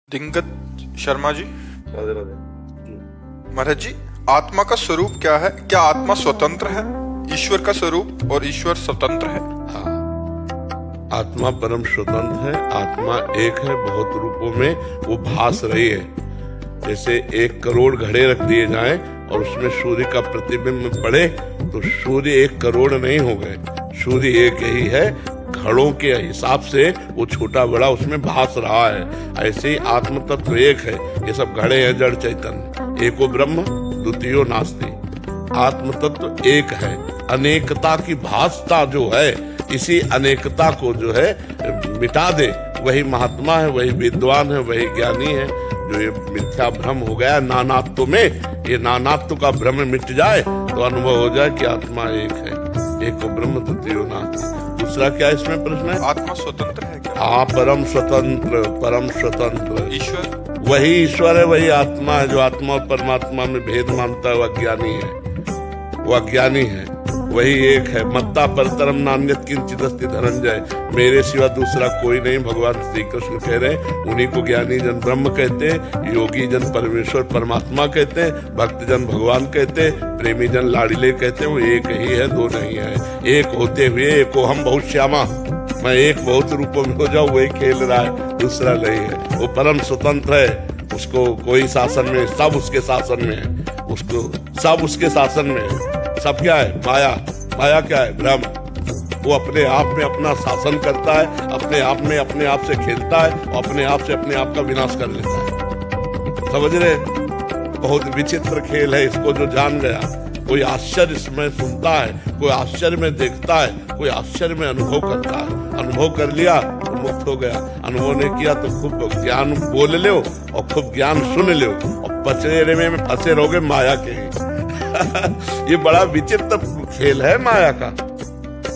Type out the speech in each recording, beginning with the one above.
दिग्गज शर्मा जी, राधे राधे। महाराज जी, आत्मा का स्वरूप क्या है? क्या आत्मा स्वतंत्र है ईश्वर का स्वरूप और ईश्वर स्वतंत्र है? हाँ, आत्मा परम स्वतंत्र है। आत्मा एक है, बहुत रूपों में वो भास रही है। जैसे 1 करोड़ घड़े रख दिए जाएं और उसमें सूर्य का प्रतिबिंब पड़े तो सूर्य 1 करोड़ नहीं हो गए, सूर्य एक ही है। घड़ों के हिसाब से वो छोटा बड़ा उसमें भास रहा है। ऐसे ही आत्म तत्व एक है। ये सब घड़े हैं जड़ चैतन्य। एको ब्रह्म द्वितीयो नास्ति। आत्म तत्व एक है। अनेकता की भासता जो है, इसी अनेकता को जो है मिटा दे, वही महात्मा है, वही विद्वान है, वही ज्ञानी है। जो ये मिथ्या भ्रम हो गया नानात्व में, ये नानात्व का भ्रम मिट जाए तो अनुभव हो जाए कि आत्मा एक है। एको ब्रह्म द्वितीयो नास्ति। दूसरा क्या इसमें प्रश्न है? आत्मा स्वतंत्र है क्या? हाँ, परम स्वतंत्र, परम स्वतंत्र। ईश्वर वही ईश्वर है, वही आत्मा है। जो आत्मा और परमात्मा में भेद मानता है वो अज्ञानी है, वो अज्ञानी है। वही एक है। मत्ता परतरम नान्यत् किंचित् अस्ति धनंजय। मेरे सिवा दूसरा कोई नहीं, भगवान श्री कृष्ण कह रहे हैं। उन्हीं को ज्ञानी जन ब्रह्म कहते हैं, योगी जन परमेश्वर परमात्मा कहते हैं, भक्त जन भगवान कहते हैं, प्रेमी जन लाडिले कहते हैं। वो एक ही है, दो नहीं है। एक होते हुए एको हम बहुत श्यामा, मैं एक बहुत रूपों में हो जाऊं, वही खेल रहा है, दूसरा नहीं है। वो परम स्वतंत्र है। उसको कोई शासन में, सब उसके शासन में है। उसको सब उसके शासन में है। सब क्या है? माया। माया क्या है? भ्रम। वो अपने आप में अपना शासन करता है, अपने आप में अपने आप से खेलता है और अपने आप से अपने आप का विनाश कर लेता है। समझ रहे? बहुत विचित्र खेल है। इसको जो जान गया, कोई आश्चर्य इसमें सुनता है, कोई आश्चर्य में देखता है, कोई आश्चर्य में अनुभव करता है। अनुभव कर लिया तो मुक्त हो गया। अनुभव नहीं किया तो खूब ज्ञान बोल लो और खूब ज्ञान सुन लो और पचड़े में फंसे रहोगे माया के। ये बड़ा विचित्र खेल है माया का।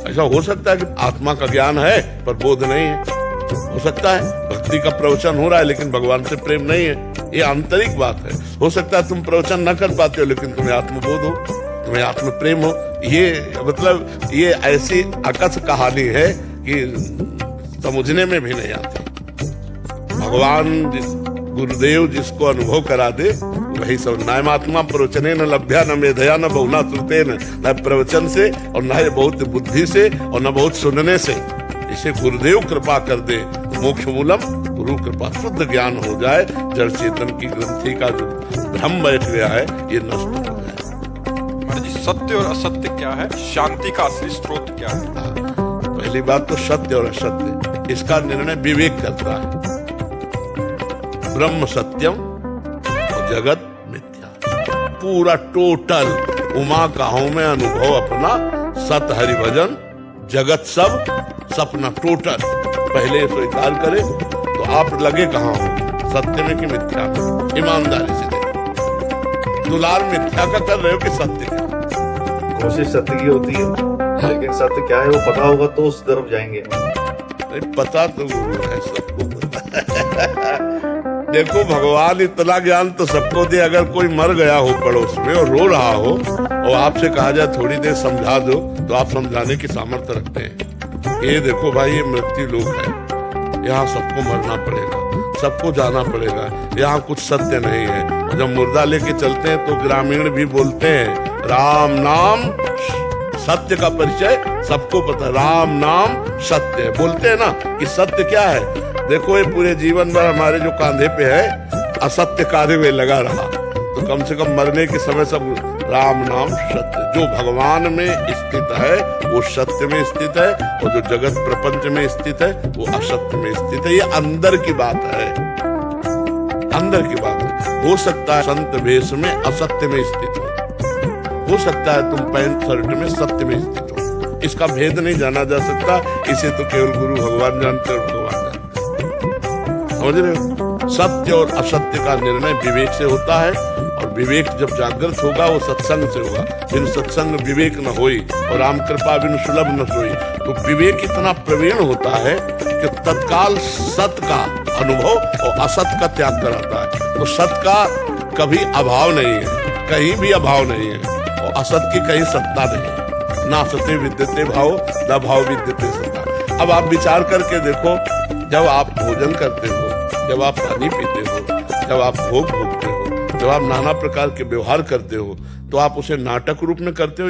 ऐसा हो सकता है कि आत्मा का ज्ञान है पर बोध नहीं है। हो सकता है भक्ति का प्रवचन हो रहा है लेकिन भगवान से प्रेम नहीं है। ये आंतरिक बात है। हो सकता है तुम प्रवचन न कर पाते हो लेकिन तुम्हें आत्मबोध हो, तुम्हें आत्म प्रेम हो। ये मतलब ये ऐसी अकथ कहानी है कि समझने में भी नहीं आती। भगवान गुरुदेव जिसको अनुभव करा दे वही सब। नायमात्मा प्रवचने न लभ्या न मेधया न बहुना श्रुतेन। न प्रवचन से और न बहुत बुद्धि से और न बहुत सुनने से। इसे गुरुदेव कृपा कर दे, मोक्ष मूलम गुरु कृपा, शुद्ध ज्ञान हो जाए। जड़ चेतन की ग्रंथि का जो भ्रम बैठ गया है ये नष्ट हो जाए। सत्य और असत्य क्या है? शांति का असली स्रोत क्या है? पहली बात तो सत्य और असत्य, इसका निर्णय विवेक करता है। ब्रह्म सत्यम और जगत मिथ्या। पूरा टोटल उमा कहां में अनुभव अपना। सत हरि भजन, जगत सब सपना। टोटल पहले स्वीकार करे तो आप लगे कहां हो, सत्य में कि मिथ्या में? ईमानदारी से देखो। दुलार मिथ्या का कर रहे हो कि सत्य का? कोशिश सत्य की होती है, लेकिन सत्य क्या है वो पता होगा तो उस तरफ जाएंगे। नहीं पता तो गुरु है, सबको पता। देखो भगवान इतना ज्ञान तो सबको दे। अगर कोई मर गया हो पड़ोस में और रो रहा हो और आपसे कहा जाए थोड़ी देर समझा दो तो आप समझाने की सामर्थ्य रखते हैं। ये देखो भाई, ये मृत्यु लोक है, यहाँ सबको मरना पड़ेगा, सबको जाना पड़ेगा, यहाँ कुछ सत्य नहीं है। जब मुर्दा लेके चलते हैं तो ग्रामीण भी बोलते हैं राम नाम सत्य का परिचय सबको पता। राम नाम सत्य है। बोलते हैं ना कि सत्य क्या है। देखो ये पूरे जीवन भर हमारे जो कांधे पे है असत्य कार्य में लगा रहा, तो कम से कम मरने के समय सब राम नाम सत्य। जो भगवान में स्थित है वो सत्य में स्थित है और जो जगत प्रपंच में स्थित है वो असत्य में स्थित है। ये अंदर की बात है, अंदर की बात है। हो सकता है संत वेश में असत्य में स्थित हो सकता है तुम पैंट शर्ट में सत्य में स्थित हो। इसका भेद नहीं जाना जा सकता। इसे तो केवल गुरु भगवान जानते और भगवान जानते। समझ रहे हो? सत्य और असत्य का निर्णय विवेक से होता है और विवेक जब जागृत होगा वो सत्संग से होगा। बिन सत्संग विवेक न होई और राम कृपा बिन सुलभ न सोई। तो विवेक इतना प्रवीण होता है कि तत्काल सत्य का अनुभव और असत्य का त्याग कराता है। तो सत्य का कभी अभाव नहीं है, कहीं भी अभाव नहीं है और असत की कहीं सत्ता नहीं। ना सत्य विद्यते भाव, ना भाव विद्यते सत्ता। अब आप विचार करके देखो, जब आप भोजन करते हो जब आप पानी पीते हो, जब आप भोग भोगते हो, जब आप नाना प्रकार के व्यवहार करते हो, तो आप उसे नाटक रूप में करते हो या